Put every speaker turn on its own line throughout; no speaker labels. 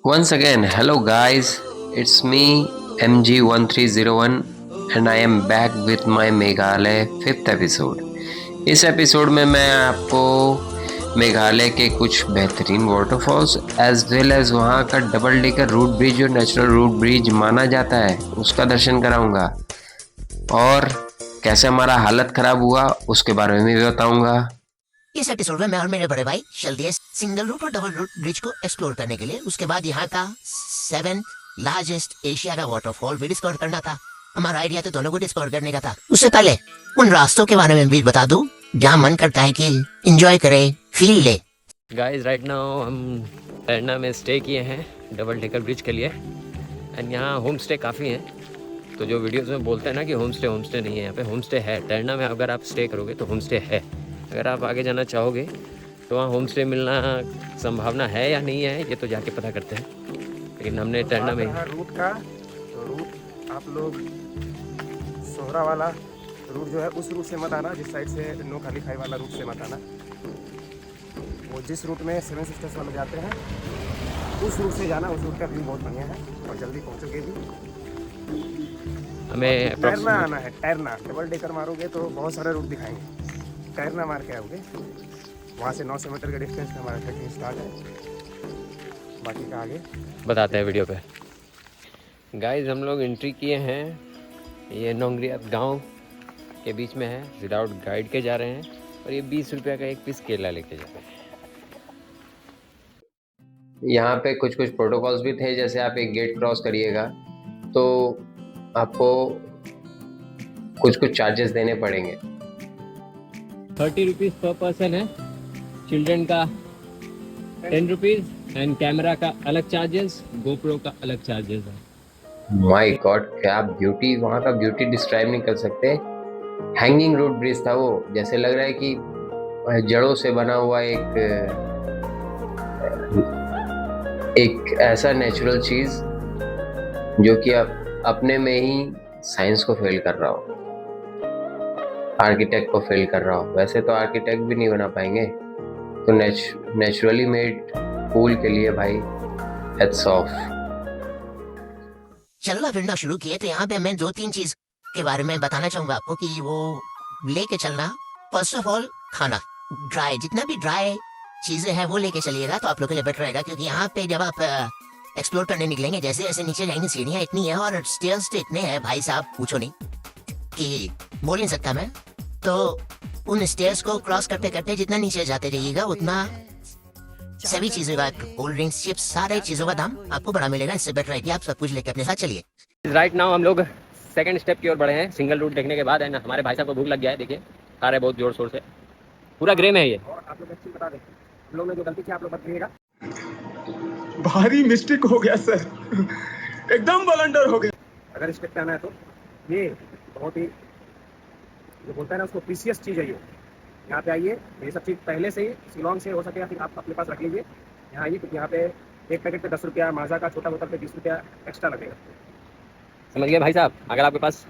Once again, hello guys, it's me MG1301 and I am back with my Meghalaya 5th episode. इस episode में मैं आपको मेघालय के कुछ बेहतरीन वाटरफॉल्स एज वेल एज वहाँ का डबल डेकर रूट ब्रिज जो नेचुरल रूट ब्रिज माना जाता है उसका दर्शन कराऊंगा और कैसे हमारा हालत खराब हुआ उसके बारे में भी बताऊंगा।
इस एपिसोड में मैं और मेरे बड़े भाई चल दिए सिंगल रूट और डबल रूट ब्रिज को एक्सप्लोर करने के लिए। उसके बाद यहाँ का 7th लार्जेस्ट एशिया का वाटरफॉल भी डिस्कवर करना था। हमारा आइडिया तो दोनों को डिस्कवर करने का था। उससे पहले उन रास्तों के बारे में भी बता दूं जहाँ मन करता है कि एंजॉय करे, फील ले।
गाइस राइट नाउ हम टरना में स्टे किए हैं डबल डेकर ब्रिज के लिए एंड यहाँ होम स्टे काफ़ी हैं। तो जो वीडियोस में बोलते हैं ना कि होम स्टे नहीं है, यहाँ पे होम स्टे है। टरना में अगर आप स्टे करोगे तो होम स्टे है। अगर आप आगे जाना चाहोगे तो वहाँ होम स्टे मिलना संभावना है या नहीं है ये तो जाके पता करते हैं। लेकिन हमने टरना में
रूट का तो रूट आप लोग सोहरा वाला रूट जो है उस रूट से मत आना, जिस साइड से नोखाली खाई वाला रूट से मत आना। वो जिस रूट में 7 सिस्टर्स वाले जाते हैं उस रूट से जाना। उस रूट का व्यू बहुत बढ़िया है और जल्दी पहुँचोगे भी।
हमें
टरना आना है। टरना डबल डेकर मारोगे तो बहुत सारे रूट दिखाएंगे। टरना मार के आओगे, वहाँ से 900 मीटर के डिस्टेंस पे हमारा ट्रैकिंग स्टार्ट है। बाकी का आगे
बताते हैं वीडियो पे। गाइस हम लोग एंट्री किए हैं, ये नोंगरिया गांव के बीच में है। विदाउट गाइड के जा रहे हैं और ये 20 रुपये का एक पीस केला लेके जा रहे हैं।
यहाँ पे कुछ प्रोटोकॉल्स भी थे, जैसे आप एक गेट क्रॉस करिएगा तो आपको कुछ चार्जेस देने पड़ेंगे।
30 रुपीज़ पर पर्सन है, चिल्ड्रन का 10 रुपीज़ एंड कैमरा का अलग चार्जेस, गोप्रो का अलग चार्जेस है।
माय गॉड, क्या ब्यूटी, वहाँ का ब्यूटी डिस्क्राइब नहीं कर सकते। हैंगिंग रूट ब्रिज था वो, जैसे लग रहा है कि जड़ों से बना हुआ एक ऐसा नेचुरल चीज जो कि अपने में ही साइंस को फेल कर रहा हो, आर्किटेक्ट को फेल कर रहा हो। वैसे तो आर्किटेक्ट भी नहीं बना पाएंगे, तो नेचुरली मेड पूल के लिए भाई हेड्स ऑफ।
चलना फिरना शुरू किए तो यहाँ पे मैं 2-3 चीज के बारे में बताना चाहूंगा आपको कि वो लेके चलना। फर्स्ट ऑफ ऑल खाना, ड्राई, जितना भी ड्राई चीजें हैं वो लेके चलिएगा तो आप लोग के लिए बेटर रहेगा। क्योंकि यहाँ पे जब आप एक्सप्लोर करने निकलेंगे, जैसे जैसे नीचे जाएंगे सीढ़ियाँ इतनी है और स्टेयर्स तो इतने हैं भाई साहब, पूछो नहीं कि बोल नहीं सकता मैं। तो उन स्टेयर्स को क्रॉस करते करते जितना नीचे जाते जाइएगा उतना सभी चीजों का, कोल्ड ड्रिंक्स, चिप्स, सारे चीजों का दाम आपको बड़ा मिलेगा। इससे बेटर है कि आप सब कुछ लेकर अपने साथ चलिए।
राइट नाउ हम लोग सेकंड स्टेप की ओर बढ़े हैं सिंगल रूट देखने के बाद। एंड हमारे भाई साहब को भूख लग गया है, देखिए खा रहे बहुत जोर शोर से। पूरा ग्रे में है ये।
और आप लोग अच्छी बता दें, हम लोग ने जो गलती की आप लोग बताइएगा।
भारी मिस्टेक हो गया सर, एकदम ब्लंडर हो गया।
अगर स्टेप पे आना है तो ये बहुत ही जो बोलता है ना उसको प्रीसियस चीज़ है। ये यहाँ पे आइए, ये सब चीज़ पहले से ही शिलोंग से हो सके या फिर आप अपने पास रख लीजिए। यहाँ आइए क्योंकि यहाँ पे एक पैकेट पे 10 रुपया, माजा का छोटा बोतल पे 20 रुपया एक्स्ट्रा लगेगा।
समझ गए भाई साहब? अगर आपके पास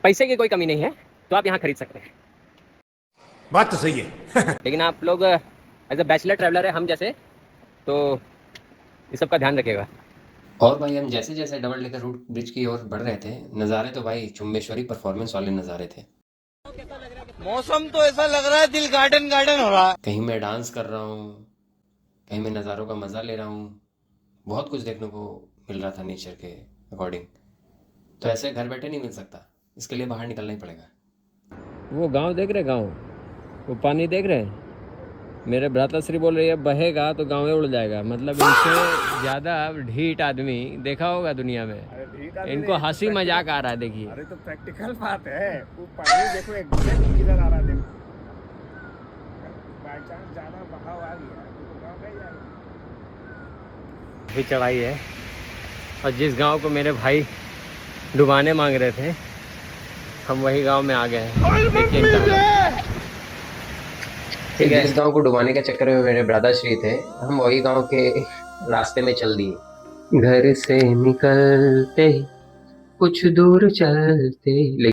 पैसे की कोई कमी नहीं है तो आप यहाँ खरीद सकते हैं।
बात तो सही है।
लेकिन आप लोग एज अ बैचलर ट्रैवलर है हम जैसे, तो इस सब का ध्यान रखिएगा।
और भाई हम जैसे जैसे डबल डेकर रूट ब्रिज की ओर बढ़ रहे थे, नज़ारे तो भाई चुम्बेश्वरी परफॉर्मेंस वाले नज़ारे थे।
मौसम तो ऐसा लग रहा है दिल गार्डन गार्डन हो रहा है।
कहीं मैं डांस कर रहा हूँ, कहीं मैं नज़ारों का मज़ा ले रहा हूँ। बहुत कुछ देखने को मिल रहा था नेचर के अकॉर्डिंग। तो ऐसे घर बैठे नहीं मिल सकता, इसके लिए बाहर निकलना ही पड़ेगा।
वो गांव देख रहे, गांव वो पानी देख रहे हैं। मेरे भ्राताश्री बोल रही है बहेगा तो गाँव उड़ जाएगा। मतलब इनसे ज़्यादा ढीठ आदमी देखा होगा दुनिया में। इनको हंसी मजाक आ रहा है, देखिए।
अरे तो प्रैक्टिकल बात है, वो पानी देखो एकदम किधर आ रहा है, देखो बाई चांस ज़्यादा बहाव आ गया तो गाँव में जाएगा।
भी चढ़ाई है और जिस गांव को मेरे भाई डुबाने मांग रहे थे हम वही गांव में आ गए हैं। देखिए
ठीक है, इस गांव को डुबाने के चक्कर में मेरे ब्रदरश्री थे, हम वही गांव के रास्ते में चल दिए। घर से निकलते ही कुछ दूर चलते, लेकिन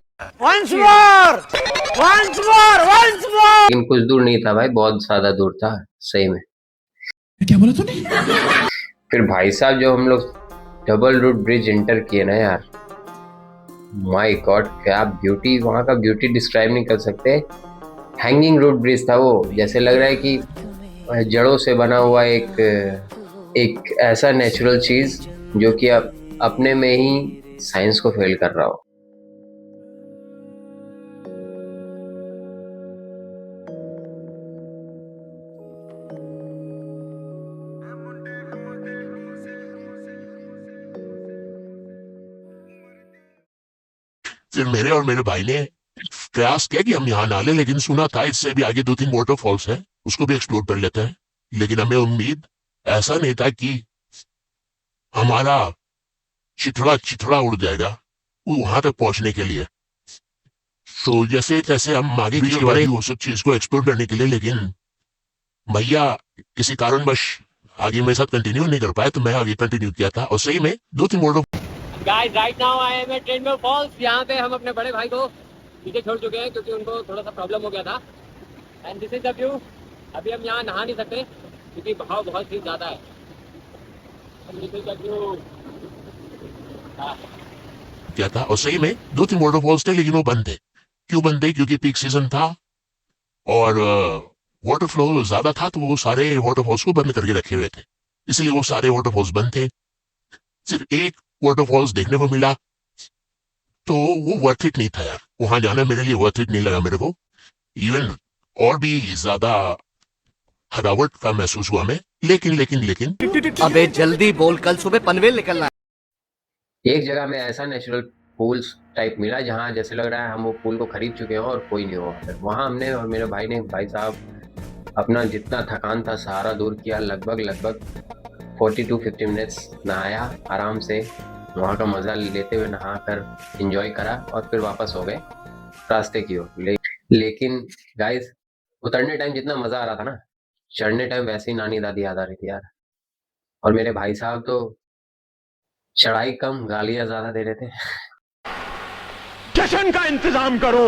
कुछ दूर नहीं था भाई, बहुत ज्यादा दूर था सही में।
क्या बोला तूने?
फिर भाई साहब जो हम लोग डबल रूट ब्रिज इंटर किए ना यार, माय गॉड क्या ब्यूटी, वहाँ का ब्यूटी डिस्क्राइब नहीं कर सकते। हैंगिंग रूट ब्रिज था वो, जैसे लग रहा है कि जड़ों से बना हुआ एक ऐसा नेचुरल चीज जो कि अपने में ही साइंस को फेल कर रहा हो।
फिर मेरे और मेरे भाई ने प्रयास किया कि हम यहाँ ना लें, लेकिन सुना था इससे भी आगे 2-3 वाटरफॉल्स है, उसको भी एक्सप्लोर कर लेते हैं। लेकिन हमें उम्मीद ऐसा नहीं था कि हमारा चिथड़ा चिथड़ा उड़ जाएगा वहां तक पहुंचने के लिए। तो जैसे तैसे हम आगे की बढ़े वो सब चीज को एक्सप्लोर करने के लिए, लेकिन भैया किसी कारणवश आगे मेरे साथ कंटिन्यू नहीं कर पाए, तो मैं आगे कंटिन्यू किया था और सही में 2-3 water.
Guys right now I am at treadmill falls. यहाँ पे हम अपने बड़े भाई को पीछे छोड़ चुके हैं क्योंकि उनको थोड़ा सा प्रॉब्लम हो गया था। And this is the view. अभी हम यहाँ नहा नहीं सकते क्योंकि बहाव बहुत ही ज़्यादा है। This is the view.
किया था और सही में 2-3 वाटरफॉल्स थे, लेकिन वो बंद थे। क्यों बंद थे? क्योंकि पीक सीजन था और वाटर फ्लो ज्यादा था, तो वो सारे वाटरफॉल्स को बंद करके रखे हुए थे, इसलिए वो सारे वाटरफॉल्स बंद थे। सिर्फ एक वाटरफॉल्स देखने को मिला, तो वो वर्थ इट नहीं था यार, वहां जाना मेरे लिए वर्थ इट नहीं लगा मेरे को। इवन और भी ज्यादा थकावट का महसूस हुआ हमें। लेकिन
अबे जल्दी बोल, कल सुबह पनवेल निकलना है।
एक जगह में ऐसा नेचुरल पूल्स टाइप मिला जहाँ जैसे लग रहा है हम वो पूल को खरीद चुके हैं और कोई नहीं हुआ। वहाँ हमने और मेरे भाई ने, भाई साहब अपना जितना थकान था सारा दूर किया। लगभग 40 to 50 मिनट्स नहाया आराम से, वहाँ का मज़ा लेते हुए नहा कर इंजॉय करा और फिर वापस हो गए रास्ते की ओर। लेकिन गाइस उतरने टाइम जितना मज़ा आ रहा था ना, चढ़ने टाइम वैसे ही नानी दादी याद आ रही थी यार। और मेरे भाई साहब तो चढ़ाई कम गालियाँ ज़्यादा दे रहे थे।
जश्न का इंतजाम करो,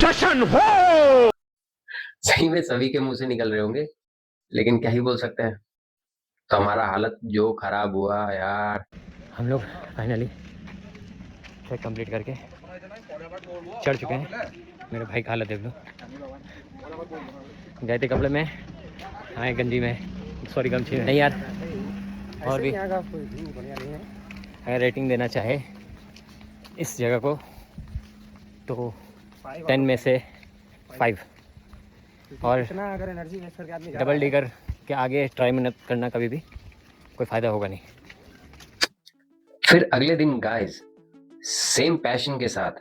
जश्न हो।
सही में सभी के मुंह से निकल रहे होंगे, लेकिन क्या ही बोल सकते हैं। तो हमारा हालत जो खराब हुआ यार।
हम लोग फाइनली ट्रैक कंप्लीट करके चढ़ चुके हैं। मेरे भाई का हालत देख लो, गए थे कपड़े में, आए गंजी में, सॉरी गमछी में। नहीं यार, और भी अगर रेटिंग देना चाहे इस जगह को तो 10 में से 5। और
अगर एनर्जी वेस्ट करके आदमी
डबल डिगर के आगे ट्राई मत करना कभी भी, कोई फ़ायदा होगा नहीं।
फिर अगले दिन गाइस सेम पैशन के साथ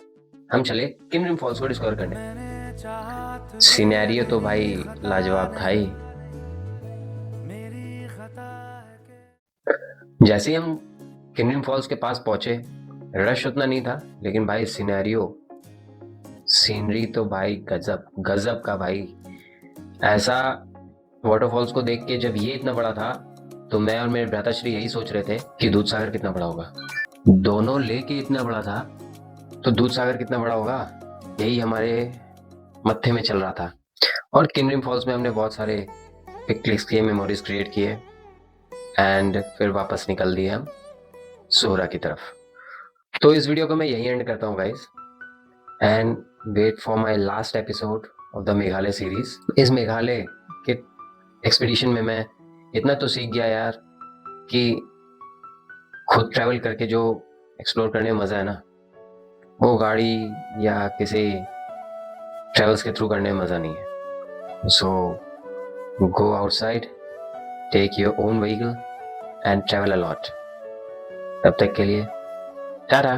हम चले किनरिम फॉल्स को डिस्कवर करने। सिनेरियो तो भाई लाजवाब था ही। जैसे ही हम किनरिम फॉल्स के पास पहुंचे, रश उतना नहीं था, लेकिन भाई सीनरी तो भाई गजब का भाई। ऐसा वाटरफॉल्स को देख के जब ये इतना बड़ा था, तो मैं और मेरे भ्राताश्री यही सोच रहे थे कि दूध सागर कितना बड़ा होगा। दोनों लेके इतना बड़ा था तो दूध सागर कितना बड़ा होगा, यही हमारे मत्थे में चल रहा था। और किनरिम फॉल्स में हमने बहुत सारे पिक क्लिक्स किए, मेमोरीज क्रिएट किए एंड फिर वापस निकल दिए हम सोहरा की तरफ। तो इस वीडियो को मैं यही एंड करता हूँ guys, and wait for my last episode of the Meghalaya series. इस मेघालय के एक्सपीडिशन में मैं इतना तो सीख गया यार कि खुद ट्रैवल करके जो एक्सप्लोर करने में मज़ा है ना, वो गाड़ी या किसी ट्रैवल्स के थ्रू करने में मज़ा नहीं है। So go outside, take your own vehicle and travel a lot. तब तक के लिए टाटा।